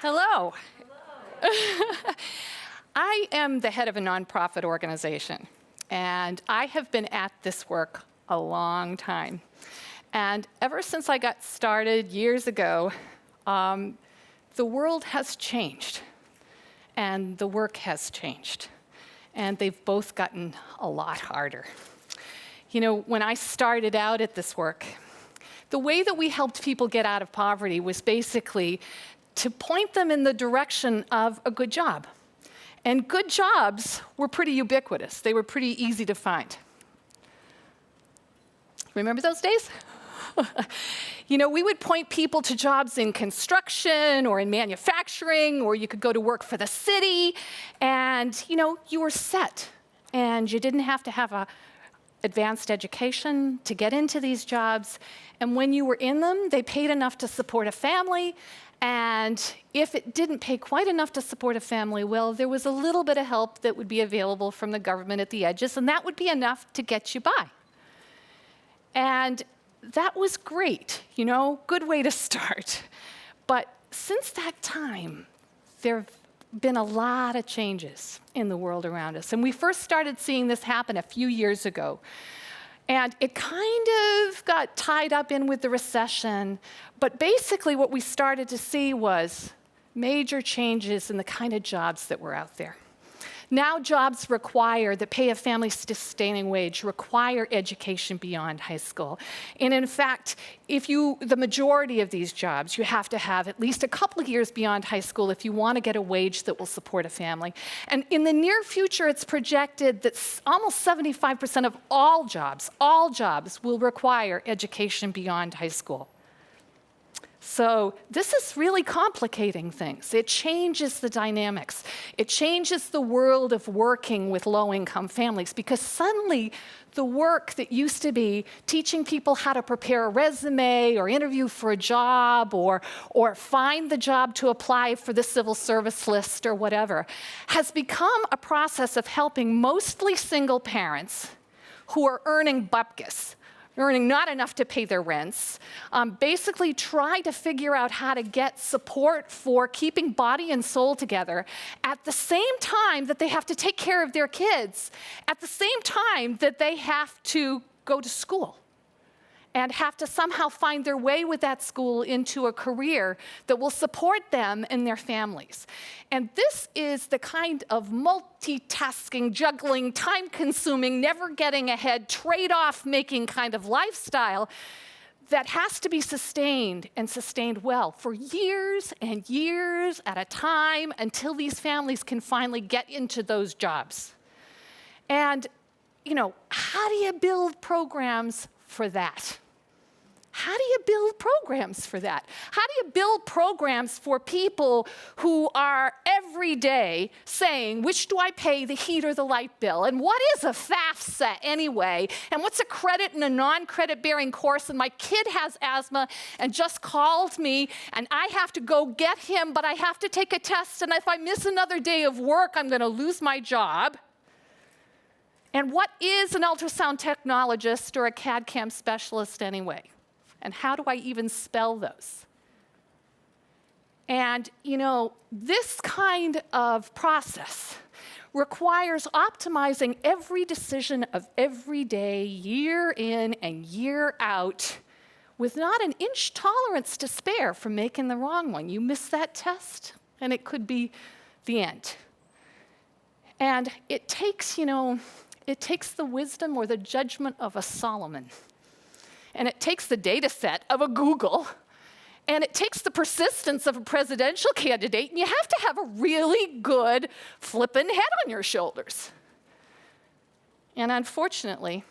Hello. I am the head of a nonprofit organization, and I have been at this work a long time. And ever since I got started years ago, the world has changed, and the work has changed, and they've both gotten a lot harder. You know, when I started out at this work, the way that we helped people get out of poverty was basically to point them in the direction of a good job. And good jobs were pretty ubiquitous. They were pretty easy to find. Remember those days? You know, we would point people to jobs in construction or in manufacturing, or you could go to work for the city, and, you know, you were set. And you didn't have to have a advanced education to get into these jobs. And when you were in them, they paid enough to support a family. And if it didn't pay quite enough to support a family, well, there was a little bit of help that would be available from the government at the edges, and that would be enough to get you by. And that was great, you know, good way to start. But since that time, there have been a lot of changes in the world around us. And we first started seeing this happen a few years ago. And it kind of got tied up in with the recession. But basically what we started to see was major changes in the kind of jobs that were out there. Now jobs that pay a family-sustaining wage require education beyond high school. And in fact, the majority of these jobs, you have to have at least a couple of years beyond high school if you want to get a wage that will support a family. And in the near future, it's projected that almost 75% of all jobs will require education beyond high school. So this is really complicating things. It changes the dynamics. It changes the world of working with low-income families, because suddenly the work that used to be teaching people how to prepare a resume or interview for a job or find the job to apply for the civil service list or whatever has become a process of helping mostly single parents who are earning bupkis, earning not enough to pay their rents, basically try to figure out how to get support for keeping body and soul together at the same time that they have to take care of their kids, at the same time that they have to go to school and have to somehow find their way with that school into a career that will support them and their families. And this is the kind of multitasking, juggling, time-consuming, never getting ahead, trade-off making kind of lifestyle that has to be sustained and sustained well for years and years at a time until these families can finally get into those jobs. And, you know, how do you build programs for that? How do you build programs for that? How do you build programs for people who are every day saying, which do I pay, the heat or the light bill? And what is a FAFSA anyway? And what's a credit and a non-credit bearing course? And my kid has asthma and just called me, and I have to go get him, but I have to take a test, and if I miss another day of work, I'm going to lose my job. And what is an ultrasound technologist or a CAD/CAM specialist anyway? And how do I even spell those? And, you know, this kind of process requires optimizing every decision of every day, year in and year out, with not an inch tolerance to spare for making the wrong one. You miss that test, and it could be the end. And it takes, you know, it takes the wisdom or the judgment of a Solomon. And it takes the data set of a Google, and it takes the persistence of a presidential candidate, and you have to have a really good flippin' head on your shoulders. And unfortunately,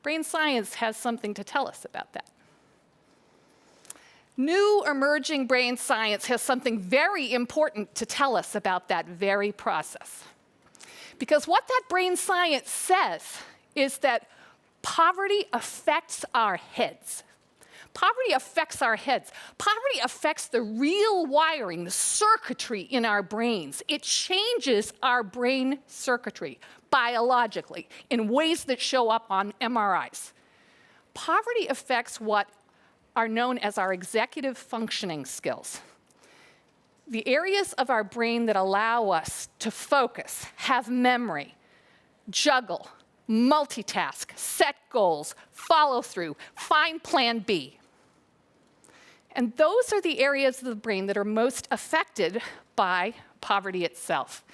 brain science has something to tell us about that. New emerging brain science has something very important to tell us about that very process. Because what that brain science says is that poverty affects our heads. Poverty affects our heads. Poverty affects the real wiring, the circuitry in our brains. It changes our brain circuitry biologically in ways that show up on MRIs. Poverty affects what are known as our executive functioning skills. The areas of our brain that allow us to focus, have memory, juggle, multitask, set goals, follow through, find plan B. And those are the areas of the brain that are most affected by poverty itself.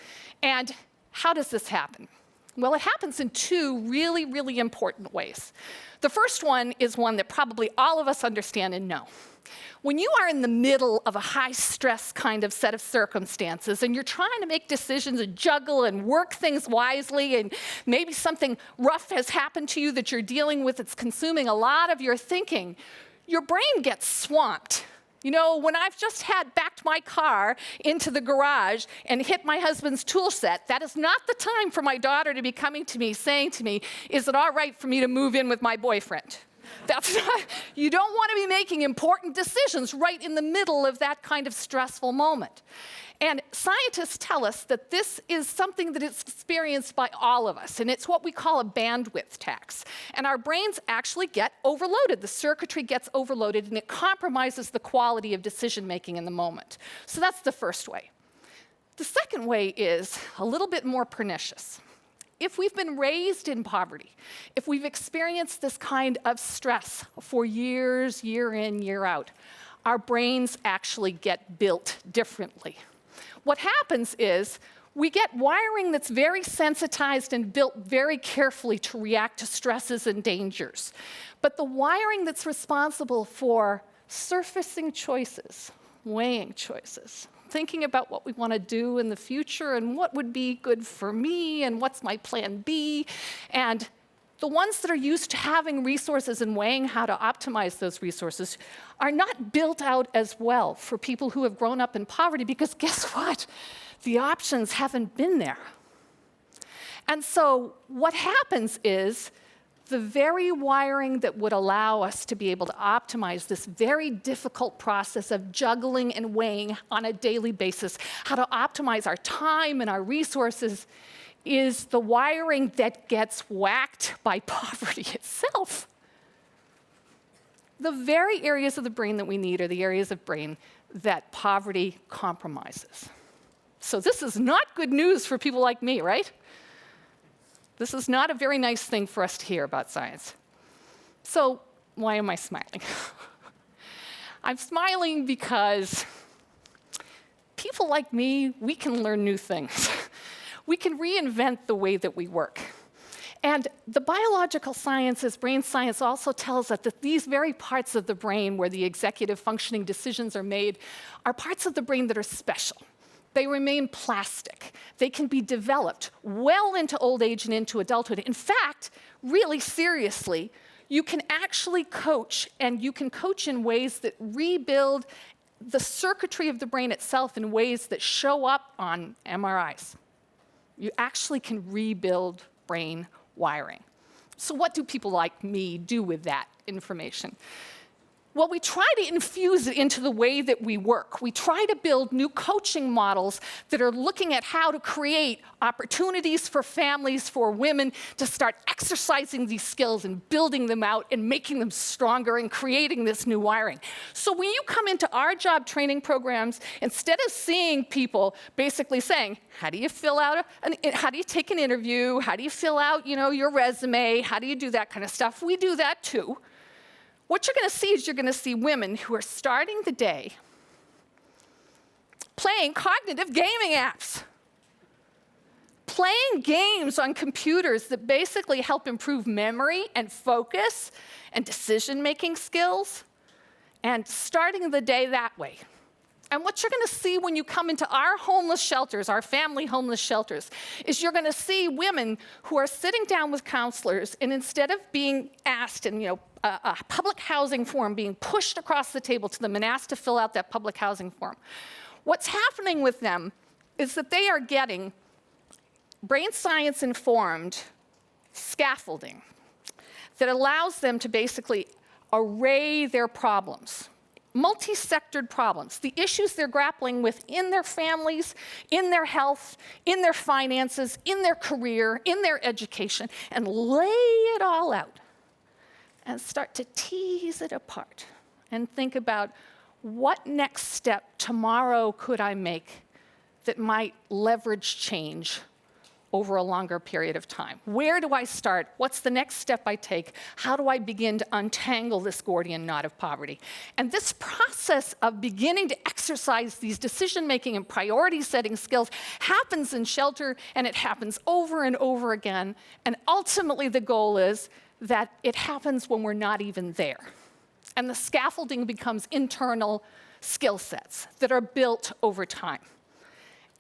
And how does this happen? Well, it happens in two really, really important ways. The first one is one that probably all of us understand and know. When you are in the middle of a high-stress kind of set of circumstances and you're trying to make decisions and juggle and work things wisely, and maybe something rough has happened to you that you're dealing with that's consuming a lot of your thinking, your brain gets swamped. You know, when I've just had backed my car into the garage and hit my husband's tool set, that is not the time for my daughter to be coming to me saying to me, "Is it all right for me to move in with my boyfriend?" That's not, you don't want to be making important decisions right in the middle of that kind of stressful moment. And scientists tell us that this is something that is experienced by all of us, and it's what we call a bandwidth tax. And our brains actually get overloaded. The circuitry gets overloaded, and it compromises the quality of decision-making in the moment. So that's the first way. The second way is a little bit more pernicious. If we've been raised in poverty, if we've experienced this kind of stress for years, year in, year out, our brains actually get built differently. What happens is we get wiring that's very sensitized and built very carefully to react to stresses and dangers. But the wiring that's responsible for surfacing choices, weighing choices, thinking about what we want to do in the future and what would be good for me and what's my plan B, and the ones that are used to having resources and weighing how to optimize those resources are not built out as well for people who have grown up in poverty, because guess what? The options haven't been there. And so what happens is the very wiring that would allow us to be able to optimize this very difficult process of juggling and weighing on a daily basis, how to optimize our time and our resources, is the wiring that gets whacked by poverty itself. The very areas of the brain that we need are the areas of brain that poverty compromises. So this is not good news for people like me, right? This is not a very nice thing for us to hear about science. So why am I smiling? I'm smiling because people like me, we can learn new things. We can reinvent the way that we work. And the biological sciences, brain science, also tells us that these very parts of the brain where the executive functioning decisions are made are parts of the brain that are special. They remain plastic. They can be developed well into old age and into adulthood. In fact, really seriously, you can actually coach, and you can coach in ways that rebuild the circuitry of the brain itself in ways that show up on MRIs. You actually can rebuild brain wiring. So what do people like me do with that information? Well, we try to infuse it into the way that we work. We try to build new coaching models that are looking at how to create opportunities for families, for women, to start exercising these skills and building them out and making them stronger and creating this new wiring. So when you come into our job training programs, instead of seeing people basically saying, how do you fill out, how do you take an interview, how do you fill out, your resume, how do you do that kind of stuff, we do that too. What you're going to see is you're going to see women who are starting the day playing cognitive gaming apps, playing games on computers that basically help improve memory and focus and decision-making skills, and starting the day that way. And what you're going to see when you come into our homeless shelters, our family homeless shelters, is you're going to see women who are sitting down with counselors, and instead of being asked, and a public housing form being pushed across the table to them and asked to fill out that public housing form, what's happening with them is that they are getting brain science-informed scaffolding that allows them to basically array their problems. Multi-sectored problems, the issues they're grappling with in their families, in their health, in their finances, in their career, in their education, and lay it all out and start to tease it apart and think about what next step tomorrow could I make that might leverage change over a longer period of time. Where do I start? What's the next step I take? How do I begin to untangle this Gordian knot of poverty? And this process of beginning to exercise these decision-making and priority-setting skills happens in shelter, and it happens over and over again. And ultimately, the goal is that it happens when we're not even there. And the scaffolding becomes internal skill sets that are built over time.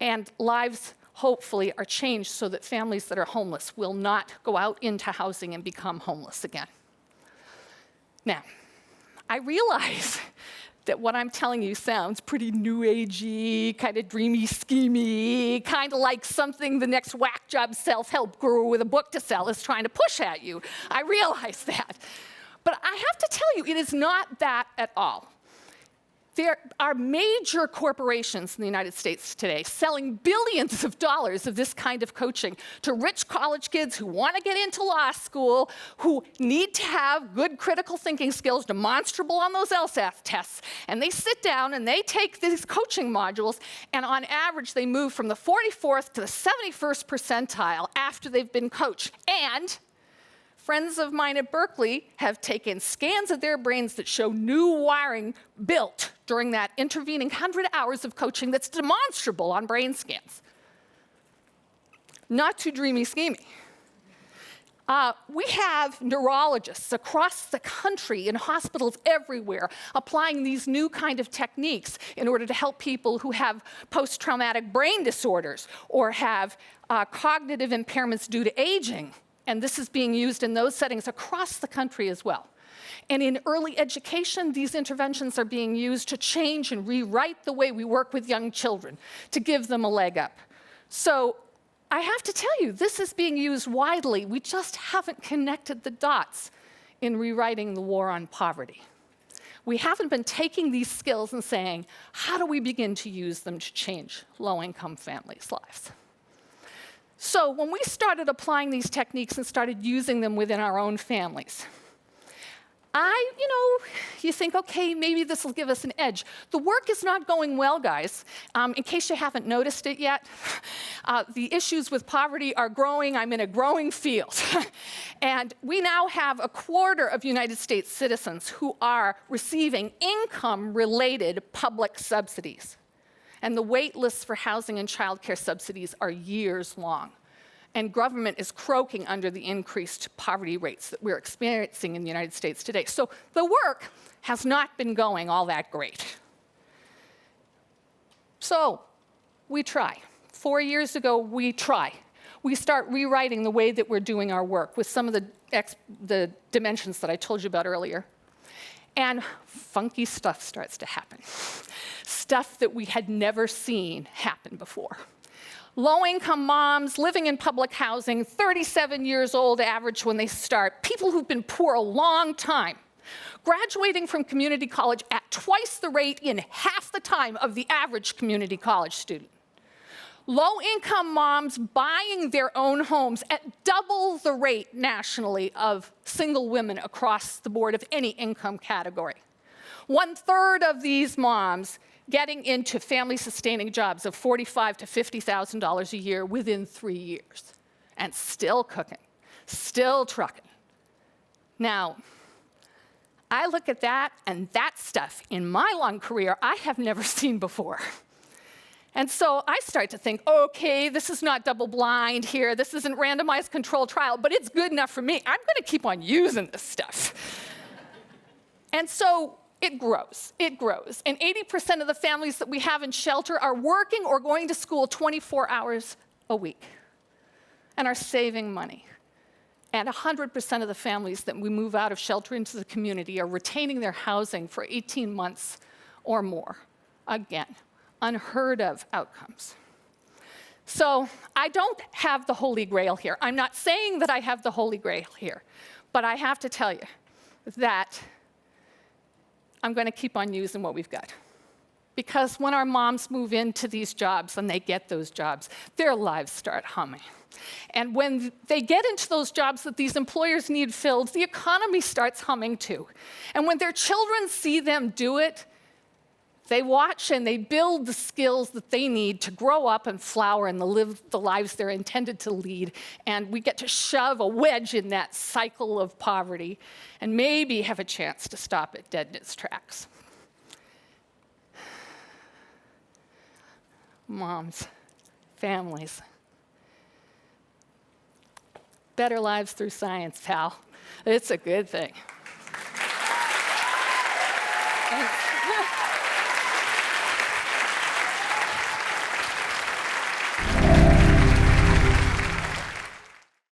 And lives hopefully are changed so that families that are homeless will not go out into housing and become homeless again. Now, I realize that what I'm telling you sounds pretty new agey, kind of dreamy, schemy, kind of like something the next whack job self-help guru with a book to sell is trying to push at you. I realize that. But I have to tell you, it is not that at all. There are major corporations in the United States today selling billions of dollars of this kind of coaching to rich college kids who want to get into law school, who need to have good critical thinking skills demonstrable on those LSAT tests. And they sit down and they take these coaching modules, and on average, they move from the 44th to the 71st percentile after they've been coached. And friends of mine at Berkeley have taken scans of their brains that show new wiring built during that intervening 100 hours of coaching that's demonstrable on brain scans. Not too dreamy scheming. We have neurologists across the country in hospitals everywhere applying these new kind of techniques in order to help people who have post-traumatic brain disorders or have cognitive impairments due to aging. And this is being used in those settings across the country as well. And in early education, these interventions are being used to change and rewrite the way we work with young children, to give them a leg up. So I have to tell you, this is being used widely. We just haven't connected the dots in rewriting the war on poverty. We haven't been taking these skills and saying, how do we begin to use them to change low-income families' lives? So when we started applying these techniques and started using them within our own families, you think, okay, maybe this will give us an edge. The work is not going well, guys. In case you haven't noticed it yet, the issues with poverty are growing. I'm in a growing field. And we now have a quarter of United States citizens who are receiving income-related public subsidies. And the wait lists for housing and childcare subsidies are years long. And government is croaking under the increased poverty rates that we're experiencing in the United States today. So the work has not been going all that great. So we try. 4 years ago, we try. We start rewriting the way that we're doing our work with some of the dimensions that I told you about earlier. And funky stuff starts to happen. Stuff that we had never seen happen before. Low-income moms living in public housing, 37 years old average when they start, people who've been poor a long time, graduating from community college at twice the rate in half the time of the average community college student. Low-income moms buying their own homes at double the rate nationally of single women across the board of any income category. 1/3 of these moms getting into family-sustaining jobs of $45,000 to $50,000 a year within 3 years, and still cooking, still trucking. Now, I look at that, and that stuff in my long career I have never seen before. And so I start to think, okay, this is not double-blind here, this isn't randomized controlled trial, but it's good enough for me. I'm going to keep on using this stuff. And so it grows, And 80% of the families that we have in shelter are working or going to school 24 hours a week and are saving money. And 100% of the families that we move out of shelter into the community are retaining their housing for 18 months or more. Again, unheard of outcomes. So I don't have the Holy Grail here. I'm not saying that I have the Holy Grail here, but I have to tell you that I'm going to keep on using what we've got. Because when our moms move into these jobs and they get those jobs, their lives start humming. And when they get into those jobs that these employers need filled, the economy starts humming too. And when their children see them do it, they watch and they build the skills that they need to grow up and flower and live the lives they're intended to lead. And we get to shove a wedge in that cycle of poverty and maybe have a chance to stop it dead in its tracks. Moms, families. Better lives through science, pal. It's a good thing. Thanks.